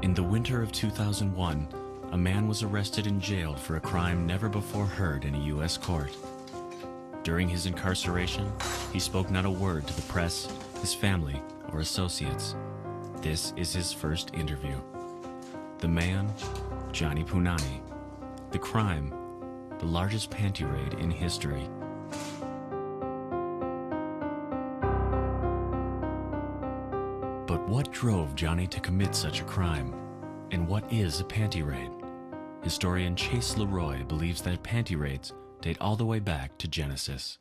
In the winter of 2001, a man was arrested and jailed for a crime never before heard in a U.S. court. During his incarceration, he spoke not a word to the press, his family, or associates. This is his first interview. The man, Johnny Punani. The crime, the largest panty raid in history. But what drove Johnny to commit such a crime? And what is a panty raid? Historian Chase Leroy believes that panty raids date all the way back to Genesis.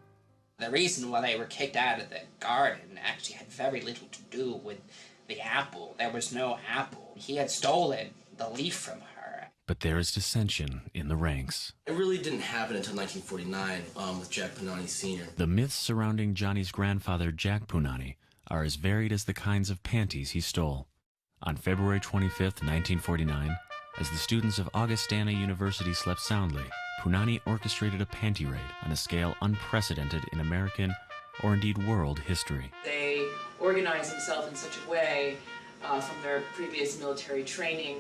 The reason why they were kicked out of the garden actually had very little to do with the apple. There was no apple. He had stolen the leaf from her. But there is dissension in the ranks. It really didn't happen until 1949 with Jack Punani Sr. The myths surrounding Johnny's grandfather, Jack Punani, are as varied as the kinds of panties he stole. On February 25th, 1949, as the students of Augustana University slept soundly, Punani orchestrated a panty raid on a scale unprecedented in American, or indeed world, history. They organized themselves in such a way from their previous military training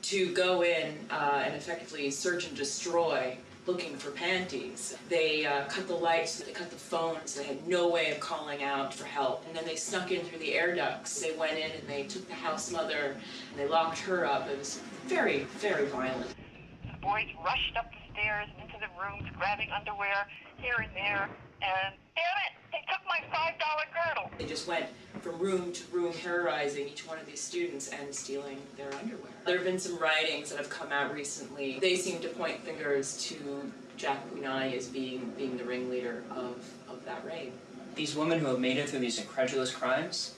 to go in and effectively search and destroy, looking for panties. They cut the lights, they cut the phones, they had no way of calling out for help. And then they snuck in through the air ducts. They went in and they took the house mother and they locked her up. It was very, very violent. The boys rushed up the stairs into the rooms, grabbing underwear here and there, and damn it, they took my $5 girdle. They just went from room to room, terrorizing each one of these students and stealing their underwear. There have been some writings that have come out recently. They seem to point fingers to Jack Punani as being the ringleader of that raid. These women who have made it through these incredulous crimes,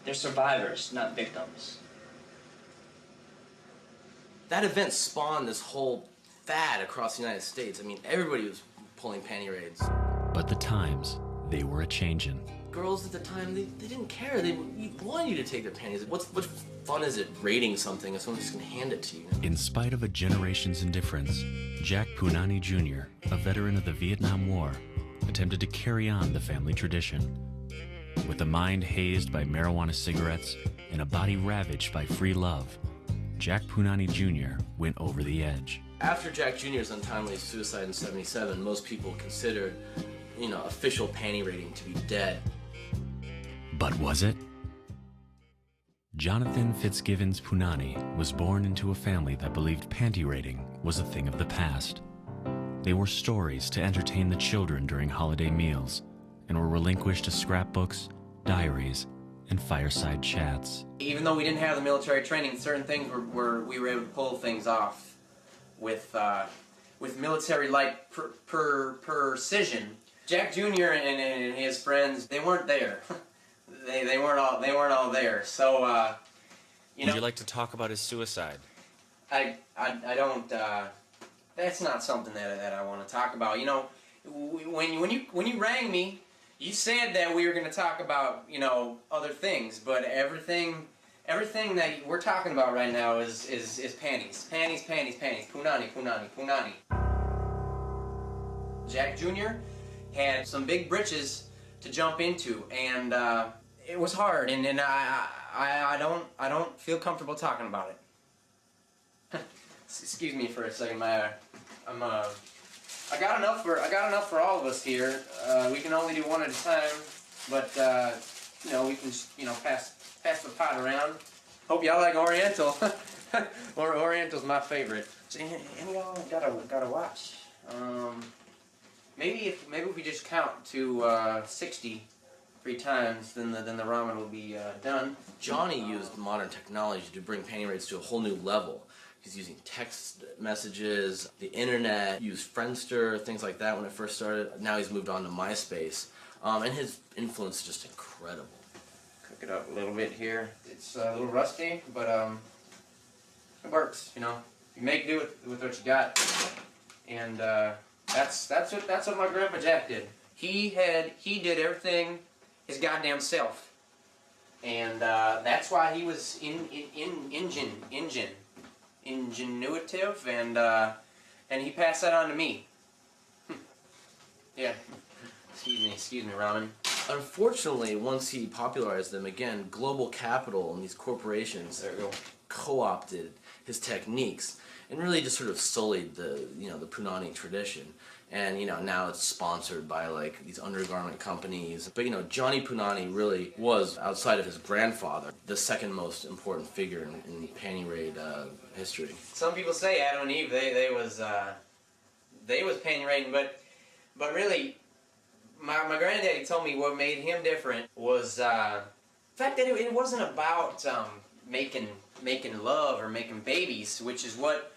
they're survivors, not victims. That event spawned this whole fad across the United States. I mean, everybody was pulling panty raids. But the times, they were a-changin'. Girls at the time, they didn't care. They wanted you to take their panties. What fun is it raiding something if someone's just gonna hand it to you? In spite of a generation's indifference, Jack Punani Jr., a veteran of the Vietnam War, attempted to carry on the family tradition. With a mind hazed by marijuana cigarettes and a body ravaged by free love, Jack Punani Jr. went over the edge. After Jack Jr.'s untimely suicide in '77, most people considered, official panty raiding to be dead. But was it? Jonathan Fitzgibbons Punani was born into a family that believed panty raiding was a thing of the past. They were stories to entertain the children during holiday meals and were relinquished to scrapbooks, diaries, and fireside chats. Even though we didn't have the military training, certain things we were able to pull things off with military-like precision. Jack Jr. and his friends, they weren't there. they weren't all there. So Would you like to talk about his suicide? I don't. That's not something that I want to talk about. When you rang me, you said that we were going to talk about other things, but everything that we're talking about right now is panties. Panties. Punani. Jack Jr. had some big britches to jump into, and it was hard, and I don't feel comfortable talking about it. Excuse me for a second, I got enough for all of us here. We can only do one at a time, but we can pass the pot around. Hope y'all like Oriental. Oriental's my favorite. So, and y'all gotta watch. Maybe if we just count to 60 3 times, then the ramen will be done. Johnny used modern technology to bring panty raids to a whole new level. He's using text messages, the internet, used Friendster, things like that when it first started. Now he's moved on to MySpace. And his influence is just incredible. Cook it up a little bit here. It's a little rusty, but it works, You make do with what you got. And that's what my grandpa Jack did. He did everything his goddamn self. And that's why he was ingenuitive, and he passed that on to me. Yeah. Excuse me, ramen. Unfortunately, once he popularized them again, global capital and these corporations co-opted his techniques and really just sort of sullied the the Punani tradition. And now it's sponsored by like these undergarment companies. But Johnny Punani really was, outside of his grandfather, the second most important figure in panty raid history. Some people say Adam and Eve they was panty raiding, but really my granddaddy told me what made him different was the fact that it wasn't about making love or making babies, which is what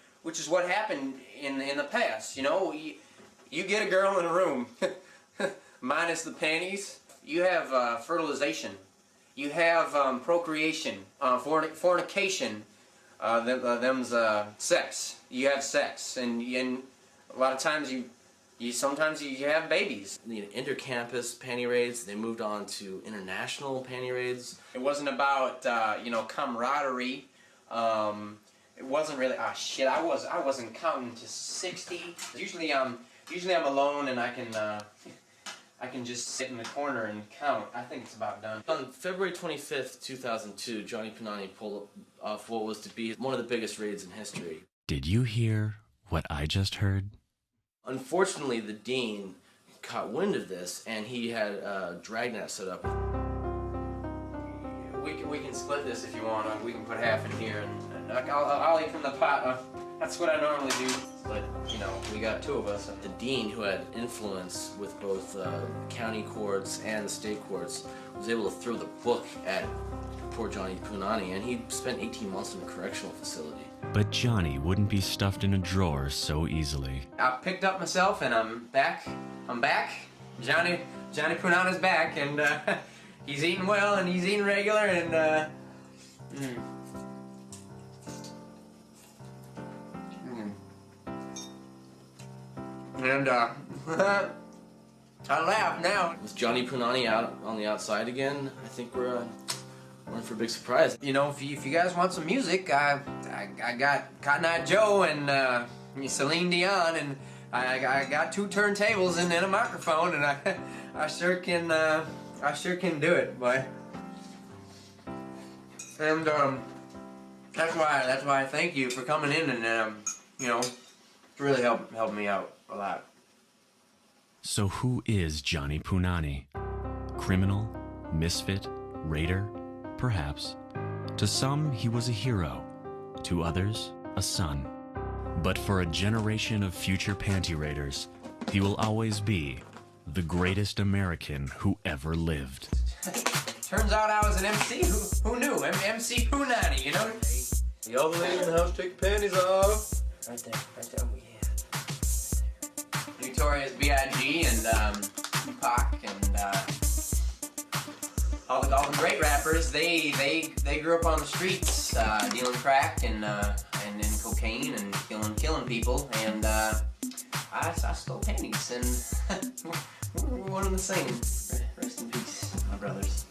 happened in the past. You get a girl in a room, minus the panties, you have fertilization, you have procreation, fornication, them's sex. You have sex, and a lot of times sometimes you have babies. Inter-campus panty raids, they moved on to international panty raids. It wasn't about camaraderie. It wasn't really. Ah, shit! I wasn't counting to 60. Usually I'm alone and I can just sit in the corner and count. I think it's about done. On February 25th, 2002, Johnny Punani pulled off what was to be one of the biggest raids in history. Did you hear what I just heard? Unfortunately, the dean caught wind of this, and he had a dragnet set up. We can split this if you want. We can put half in here, and I'll eat from the pot. That's what I normally do. But we got two of us. The dean, who had influence with both county courts and the state courts, was able to throw the book at poor Johnny Punani, and he spent 18 months in a correctional facility. But Johnny wouldn't be stuffed in a drawer so easily. I picked up myself and I'm back. Johnny Punani's back, and he's eating well and he's eating regular, and and I laugh now. With Johnny Punani out on the outside again, I think we're in for a big surprise. If you guys want some music, I got Cotton Eye Joe and Celine Dion, and I got 2 turntables and a microphone, and I sure can do it, boy. And that's why I thank you for coming in, and it's really helped me out a lot. So who is Johnny Punani? Criminal? Misfit? Raider? Perhaps. To some, he was a hero. To others, a son. But for a generation of future panty raiders, he will always be the greatest American who ever lived. Turns out I was an MC. Who knew? MC Punani, Y'all the lady in the house, take your panties off. Right there. Oh, yeah. Notorious B.I.G. and Pac and all the great rappers. They grew up on the streets, dealing crack and cocaine and killing people. And I stole panties, and we're one and the same. Rest in peace, my brothers.